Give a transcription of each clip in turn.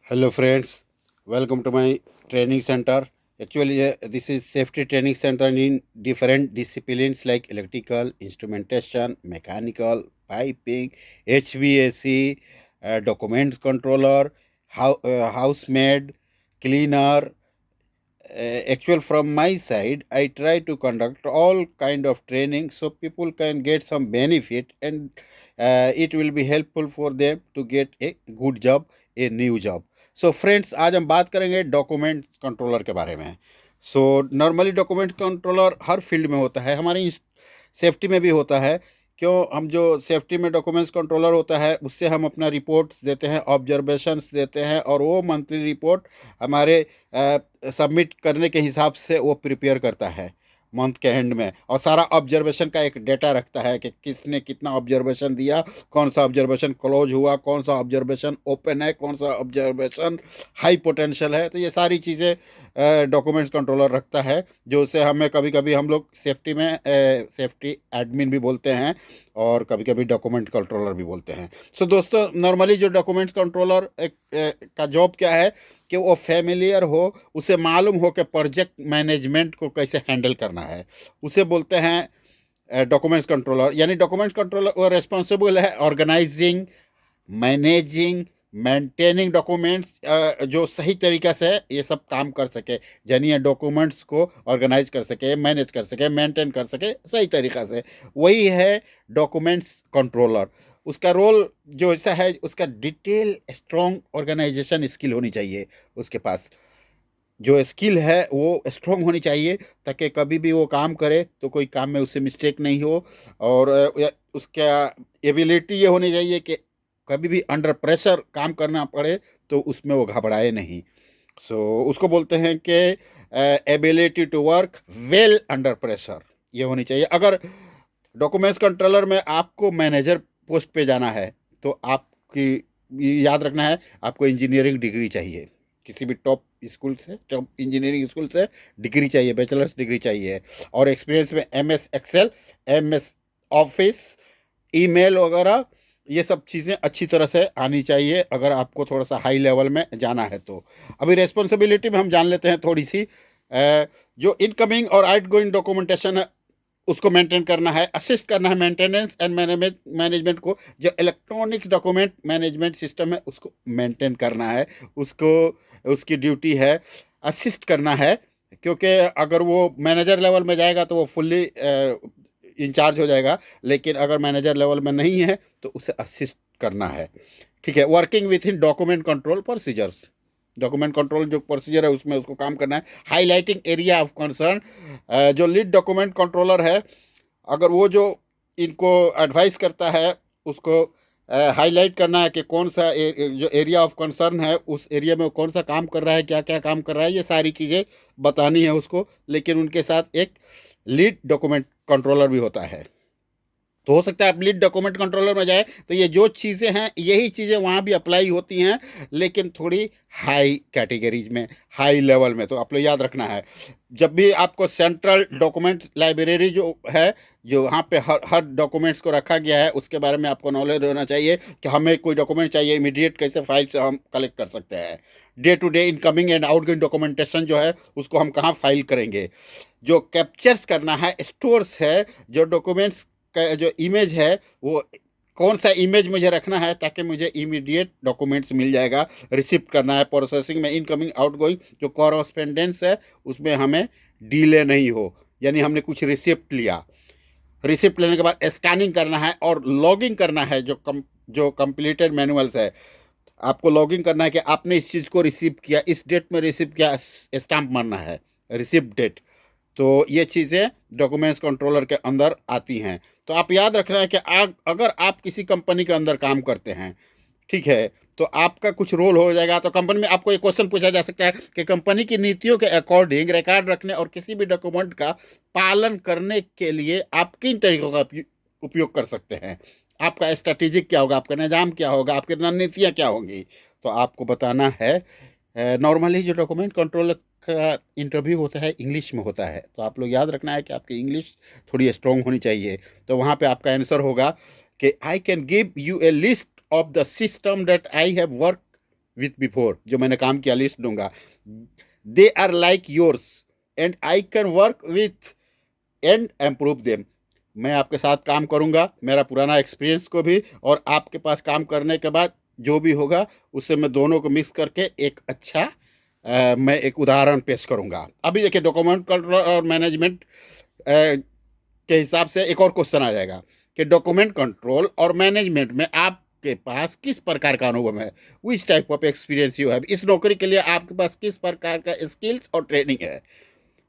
Hello friends, welcome to my training center. Actually, this is safety training center in different disciplines like electrical, instrumentation, mechanical, piping, HVAC, document controller, housemaid, cleaner. Actual from my side, I try to conduct all kind of training so people can get some benefit and it will be helpful for them to get a good job, a new job. So friends, आज हम बात करेंगे document controller के बारे में। So normally document controller हर field में होता है, हमारी सेफ्टी में भी होता है। क्यों, हम जो सेफ्टी में डॉक्यूमेंट्स कंट्रोलर होता है उससे हम अपना रिपोर्ट्स देते हैं, ऑब्जर्वेशंस देते हैं, और वो मंथली रिपोर्ट हमारे सबमिट करने के हिसाब से वो प्रिपेयर करता है मंथ के एंड में, और सारा ऑब्जर्वेशन का एक डेटा रखता है कि किसने कितना ऑब्जर्वेशन दिया, कौन सा ऑब्जर्वेशन क्लोज हुआ, कौन सा ऑब्जर्वेशन ओपन है, कौन सा ऑब्जर्वेशन हाई पोटेंशियल है। तो ये सारी चीज़ें डॉक्यूमेंट्स कंट्रोलर रखता है, जो उसे हमें कभी कभी हम लोग सेफ्टी में सेफ्टी एडमिन भी बोलते हैं और कभी कभी डॉक्यूमेंट कंट्रोलर भी बोलते हैं। सो दोस्तों, नॉर्मली जो डॉक्यूमेंट्स कंट्रोलर का जॉब क्या है कि वो फैमिलियर हो, उसे मालूम हो कि प्रोजेक्ट मैनेजमेंट को कैसे हैंडल करना है, उसे बोलते हैं डॉक्यूमेंट्स कंट्रोलर। यानी डॉक्यूमेंट्स कंट्रोलर वो रिस्पॉन्सिबल है ऑर्गेनाइजिंग, मैनेजिंग, मेंटेनिंग डॉक्यूमेंट्स, जो सही तरीक़े से ये सब काम कर सके, यानी ये डॉक्यूमेंट्स को ऑर्गेनाइज कर सके, मैनेज कर सके, मेंटेन कर सके सही तरीक़ा से, वही है डॉक्यूमेंट्स कंट्रोलर। उसका रोल जो ऐसा है, उसका डिटेल स्ट्रॉन्ग ऑर्गेनाइजेशन स्किल होनी चाहिए उसके पास। जो स्किल है वो स्ट्रॉन्ग होनी चाहिए ताकि कभी भी वो काम करे तो कोई काम में उससे मिस्टेक नहीं हो, और उसका एबिलिटी ये होनी चाहिए कि कभी भी अंडर प्रेशर काम करना पड़े तो उसमें वो घबराए नहीं। उसको बोलते हैं कि ability to work well under pressure, ये होनी चाहिए। अगर डॉक्यूमेंट्स कंट्रोलर में आपको मैनेजर पोस्ट पे जाना है तो आपकी याद रखना है, आपको इंजीनियरिंग डिग्री चाहिए, किसी भी टॉप स्कूल से, टॉप इंजीनियरिंग स्कूल से डिग्री चाहिए, बैचलर्स डिग्री चाहिए, और एक्सपीरियंस में MS excel, MS office, email वगैरह, ये सब चीज़ें अच्छी तरह से आनी चाहिए अगर आपको थोड़ा सा हाई लेवल में जाना है। तो अभी रेस्पॉन्सिबिलिटी में हम जान लेते हैं थोड़ी सी। जो इनकमिंग और आउटगोइंग डॉक्यूमेंटेशन है उसको मेंटेन करना है, असिस्ट करना है मेंटेनेंस एंड मैनेजमेंट को। जो इलेक्ट्रॉनिक्स डॉक्यूमेंट मैनेजमेंट सिस्टम है उसको मेंटेन करना है, उसको उसकी ड्यूटी है असिस्ट करना है, क्योंकि अगर वो मैनेजर लेवल में जाएगा तो वो फुल्ली इंचार्ज हो जाएगा, लेकिन अगर मैनेजर लेवल में नहीं है तो उसे असिस्ट करना है। ठीक है, working with in document control procedures, document control जो प्रोसीजर है उसमें उसको काम करना है। हाईलाइटिंग एरिया ऑफ कंसर्न, जो लीड डॉक्यूमेंट कंट्रोलर है, अगर वो जो इनको एडवाइस करता है उसको हाईलाइट करना है कि कौन सा जो एरिया ऑफ कंसर्न है उस एरिया में कौन सा काम कर रहा है, क्या क्या काम कर रहा है, ये सारी चीज़ें बतानी है उसको। लेकिन उनके साथ एक लीड डॉक्यूमेंट कंट्रोलर भी होता है। तो हो सकता है आप लीड डॉक्यूमेंट कंट्रोलर में जाए तो ये जो चीज़ें हैं यही चीज़ें वहाँ भी अप्लाई होती हैं, लेकिन थोड़ी हाई कैटेगरीज में, हाई लेवल में। तो आप लोग याद रखना है, जब भी आपको सेंट्रल डॉक्यूमेंट लाइब्रेरी जो है, जो वहाँ पे हर हर डॉक्यूमेंट्स को रखा गया है उसके बारे में आपको नॉलेज होना चाहिए कि हमें कोई डॉक्यूमेंट चाहिए इमीडिएट, कैसे फाइल से हम कलेक्ट कर सकते हैं। Day to day incoming and outgoing documentation जो है उसको हम कहाँ फाइल करेंगे। जो कैप्चर्स करना है, स्टोर्स है, जो डॉक्यूमेंट्स का जो इमेज है वो कौन सा इमेज मुझे रखना है ताकि मुझे इमीडिएट डॉक्यूमेंट्स मिल जाएगा। रिसिप्ट करना है, प्रोसेसिंग में इनकमिंग आउटगोइंग जो कॉरस्पेंडेंस है उसमें हमें डिले नहीं हो, यानी हमने कुछ रिसिप्ट लिया, रिसिप्ट लेने के बाद स्कैनिंग करना है और लॉगिंग करना है। जो कंप्लीटेड मैनुअल्स है आपको लॉगिंग करना है कि आपने इस चीज़ को रिसीव किया, इस डेट में रिसीव किया, स्टैम्प मारना है, रिसिप्ट डेट। तो ये चीज़ें डॉक्यूमेंट्स कंट्रोलर के अंदर आती हैं। तो आप याद रखना है कि अगर आप किसी कंपनी के अंदर काम करते हैं, ठीक है, तो आपका कुछ रोल हो जाएगा। तो कंपनी में आपको एक क्वेश्चन पूछा जा सकता है कि कंपनी की नीतियों के अकॉर्डिंग रिकॉर्ड रखने और किसी भी डॉक्यूमेंट का पालन करने के लिए आप किन तरीकों का उपयोग कर सकते हैं। आपका स्ट्रैटेजिक क्या होगा, आपका निज़ाम क्या होगा, आपकी रणनीतियाँ क्या होंगी, तो आपको बताना है। नॉर्मली जो डॉक्यूमेंट कंट्रोल का इंटरव्यू होता है इंग्लिश में होता है, तो आप लोग याद रखना है कि आपकी इंग्लिश थोड़ी स्ट्रॉन्ग होनी चाहिए। तो वहाँ पे आपका आंसर होगा कि I can give you a list of the system that I have work with before, जो मैंने काम किया लिस्ट दूंगा. They are like yours and I can work with and improve them. मैं आपके साथ काम करूंगा, मेरा पुराना एक्सपीरियंस को भी, और आपके पास काम करने के बाद जो भी होगा उससे मैं दोनों को मिक्स करके एक अच्छा मैं एक उदाहरण पेश करूंगा. अभी देखिए, डॉक्यूमेंट कंट्रोल और मैनेजमेंट के हिसाब से एक और क्वेश्चन आ जाएगा कि डॉक्यूमेंट कंट्रोल और मैनेजमेंट में आपके पास किस प्रकार का अनुभव है. Which type of experience you have. इस नौकरी के लिए आपके पास किस प्रकार का स्किल्स और ट्रेनिंग है.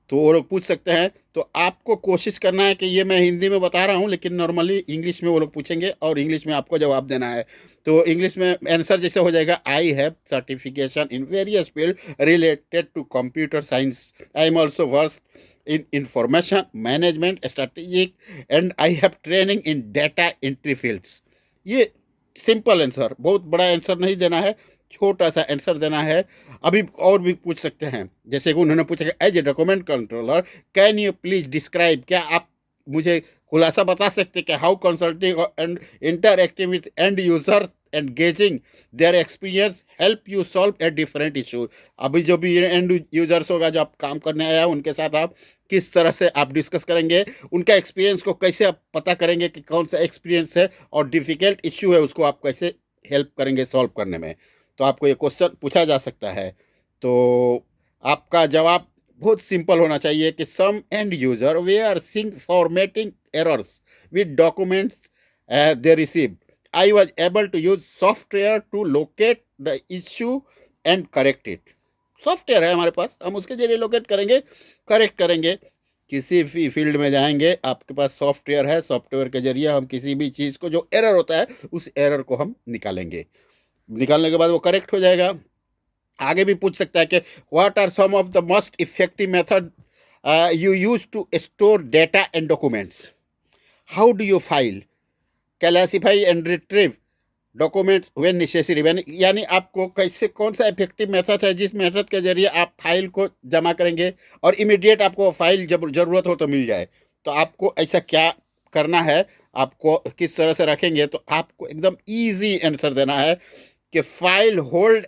तो वो लोग पूछ सकते हैं. तो आपको कोशिश करना है कि ये मैं हिंदी में बता रहा हूँ, लेकिन नॉर्मली इंग्लिश में वो लोग पूछेंगे और इंग्लिश में आपको जवाब देना है. तो इंग्लिश में आंसर जैसे हो जाएगा, I have certification in various field related to computer science. I am also versed in information management strategic and I have training in data entry fields. ये सिंपल आंसर, बहुत बड़ा आंसर नहीं देना है, छोटा सा आंसर देना है. अभी और भी पूछ सकते हैं, जैसे कि उन्होंने पूछा कि as a document controller can you please describe, क्या आप मुझे खुलासा बता सकते हैं कि how consulting and interacting with end user and gauging their experience help you solve a different issue. अभी जो भी एंड यूजर्स होगा, जो आप काम करने आया, उनके साथ आप किस तरह से आप डिस्कस करेंगे, उनका एक्सपीरियंस को कैसे आप पता करेंगे कि कौन सा एक्सपीरियंस है और डिफ़िकल्ट इश्यू है, उसको आप कैसे हेल्प करेंगे सॉल्व करने में. तो आपको ये क्वेश्चन पूछा जा सकता है. तो आपका जवाब बहुत सिंपल होना चाहिए कि some end user we are seeing formatting errors with documents they receive. I was able to use software to locate the issue and correct it. Software है हमारे पास, हम उसके जरिए लोकेट करेंगे, करेक्ट करेंगे. किसी भी फील्ड में जाएंगे, आपके पास सॉफ्टवेयर है, सॉफ्टवेयर के जरिए हम किसी भी चीज़ को, जो एरर होता है उस एरर को हम निकालेंगे. निकालने के बाद वो करेक्ट हो जाएगा. आगे भी पूछ सकता है कि what are some of the most effective method you use to store data and documents. How do you file, classify and retrieve documents when necessary. यानी आपको कैसे, कौन सा इफेक्टिव मेथड है जिस मेथड के जरिए आप फाइल को जमा करेंगे और इमीडिएट आपको फाइल जब ज़रूरत हो तो मिल जाए. तो आपको ऐसा क्या करना है, आपको किस तरह से रखेंगे. तो आपको एकदम ईजी आंसर देना है कि file hold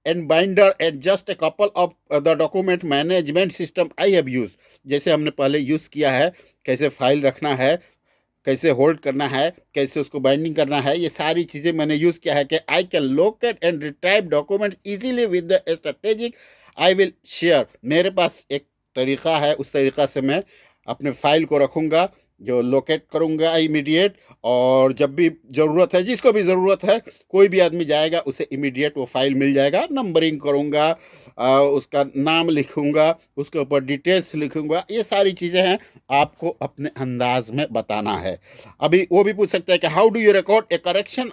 and binder and just a couple of the document management system I have use. जैसे हमने पहले यूज़ किया है, कैसे फाइल रखना है, कैसे होल्ड करना है, कैसे उसको बाइंडिंग करना है, ये सारी चीज़ें मैंने यूज़ किया है. कि I can locate and retrieve document easily with the strategic I will share. मेरे पास एक तरीक़ा है, उस तरीक़ा से मैं अपने फाइल को रखूँगा, जो लोकेट करूँगा इमीडिएट, और जब भी ज़रूरत है, जिसको भी ज़रूरत है, कोई भी आदमी जाएगा उसे इमीडिएट वो फाइल मिल जाएगा. नंबरिंग करूँगा, उसका नाम लिखूँगा, उसके ऊपर डिटेल्स लिखूँगा. ये सारी चीज़ें हैं, आपको अपने अंदाज में बताना है. अभी वो भी पूछ सकते हैं कि how do you record a correction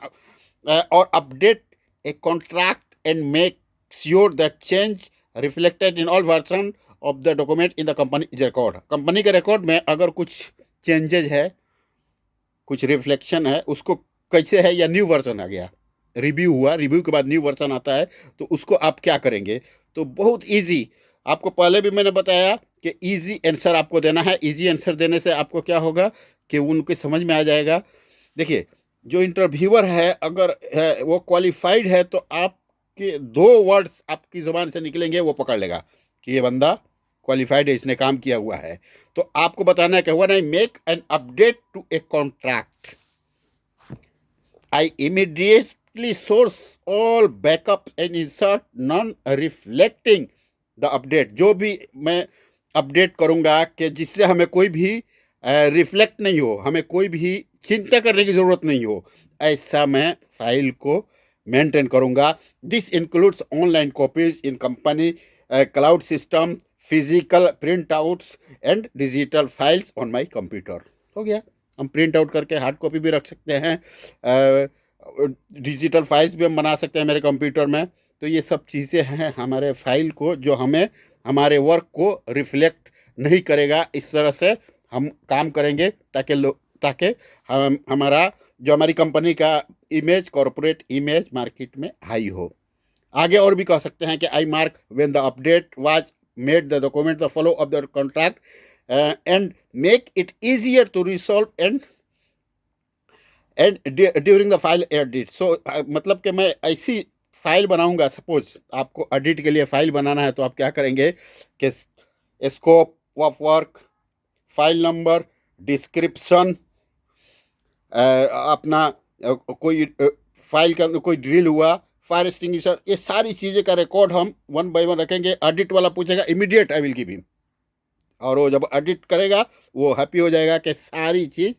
और update a contract and make sure that change reflected in all version of the document in the company is record. Company के रिकॉर्ड में अगर कुछ चेंजेज है, कुछ रिफ्लेक्शन है, उसको कैसे है, या न्यू वर्जन आ गया, रिव्यू हुआ, रिव्यू के बाद न्यू वर्जन आता है, तो उसको आप क्या करेंगे. तो बहुत इजी, आपको पहले भी मैंने बताया कि इजी आंसर आपको देना है. इजी आंसर देने से आपको क्या होगा कि उनके समझ में आ जाएगा. देखिए, जो इंटरव्यूअर है, अगर है वो क्वालिफाइड है, तो आपके 2 वर्ड्स आपकी ज़ुबान से निकलेंगे, वो पकड़ लेगा कि ये बंदा क्वालिफाइड है, इसने काम किया हुआ है. तो आपको बताना है कि when I make an update to a contract I immediately source all backup and insert non reflecting the update. जो भी मैं अपडेट करूंगा कि जिससे हमें कोई भी रिफ्लेक्ट नहीं हो, हमें कोई भी चिंता करने की ज़रूरत नहीं हो, ऐसा मैं फाइल को मेंटेन करूंगा. This includes online copies in company cloud system, physical print outs and digital files on my computer. हो गया. हम प्रिंट आउट करके हार्ड कॉपी भी रख सकते हैं, डिजिटल फाइल्स भी हम बना सकते हैं मेरे कंप्यूटर में. तो ये सब चीज़ें हैं हमारे फाइल को, जो हमें हमारे वर्क को रिफ्लेक्ट नहीं करेगा. इस तरह से हम काम करेंगे ताकि हम हमारा जो हमारी कंपनी का इमेज, कॉरपोरेट इमेज मार्केट में हाई हो. आगे और भी कह सकते हैं कि I mark when the update was made the document the follow of the contract and make it easier to resolve and during the file edit. So मतलब कि मैं ऐसी फाइल बनाऊंगा, सपोज आपको एडिट के लिए फाइल बनाना है, तो आप क्या करेंगे कि scope of work, file number, description, अपना कोई फाइल के अंदर कोई ड्रिल हुआ, फायर एक्सटिंग्विशर, ये सारी चीज़ें का रिकॉर्ड हम वन बाय वन रखेंगे। एडिट वाला पूछेगा immediate I will give him, और वो जब एडिट करेगा वो हैप्पी हो जाएगा कि सारी चीज़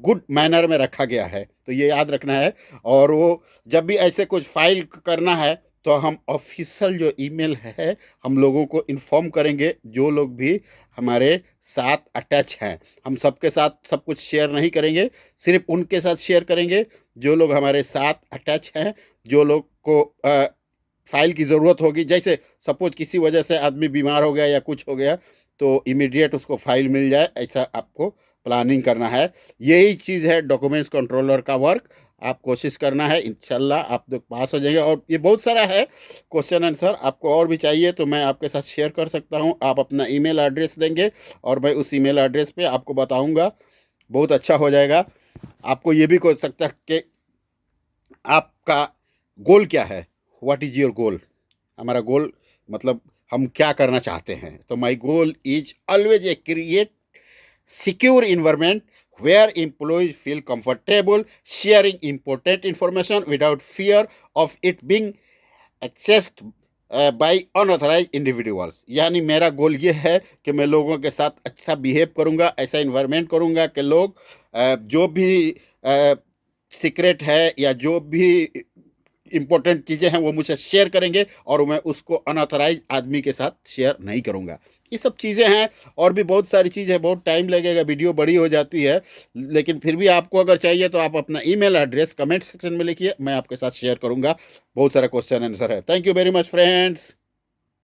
गुड मैनर में रखा गया है। तो ये याद रखना है। और वो जब भी ऐसे कुछ फाइल करना है तो हम ऑफिशियल जो ईमेल है हम लोगों को इन्फॉर्म करेंगे, जो लोग भी हमारे साथ अटैच हैं। हम सबके साथ सब कुछ शेयर नहीं करेंगे, सिर्फ उनके साथ शेयर करेंगे जो लोग हमारे साथ अटैच हैं, जो लोग को फाइल की ज़रूरत होगी। जैसे सपोज किसी वजह से आदमी बीमार हो गया या कुछ हो गया तो इमीडिएट उसको फाइल मिल जाए, ऐसा आपको प्लानिंग करना है। यही चीज़ है डॉक्यूमेंट्स कंट्रोलर का वर्क। आप कोशिश करना है, इंशाल्लाह आप लोग पास हो जाएंगे। और ये बहुत सारा है क्वेश्चन आंसर, आपको और भी चाहिए तो मैं आपके साथ शेयर कर सकता हूँ। आप अपना ईमेल एड्रेस देंगे और मैं उस ईमेल एड्रेस पे आपको बताऊँगा, बहुत अच्छा हो जाएगा। आपको ये भी हो सकता है कि आपका गोल क्या है, व्हाट इज़ योर गोल। हमारा गोल मतलब हम क्या करना चाहते हैं। तो my goal is always a create secure environment where employees feel comfortable sharing important information without fear of it being accessed by unauthorized individuals। यानी मेरा गोल ये है कि मैं लोगों के साथ अच्छा बिहेव करूँगा, ऐसा इन्वायरमेंट करूँगा कि लोग जो भी सीक्रेट है या जो भी इम्पोर्टेंट चीज़ें हैं वो मुझसे शेयर करेंगे और मैं उसको अनऑथराइज आदमी के साथ शेयर नहीं करूँगा। ये सब चीज़ें हैं और भी बहुत सारी चीज़ें, बहुत टाइम लगेगा, वीडियो बड़ी हो जाती है, लेकिन फिर भी आपको अगर चाहिए तो आप अपना ईमेल एड्रेस कमेंट सेक्शन में लिखिए, मैं आपके साथ शेयर करूँगा। बहुत सारा क्वेश्चन आंसर है। Thank you very much friends.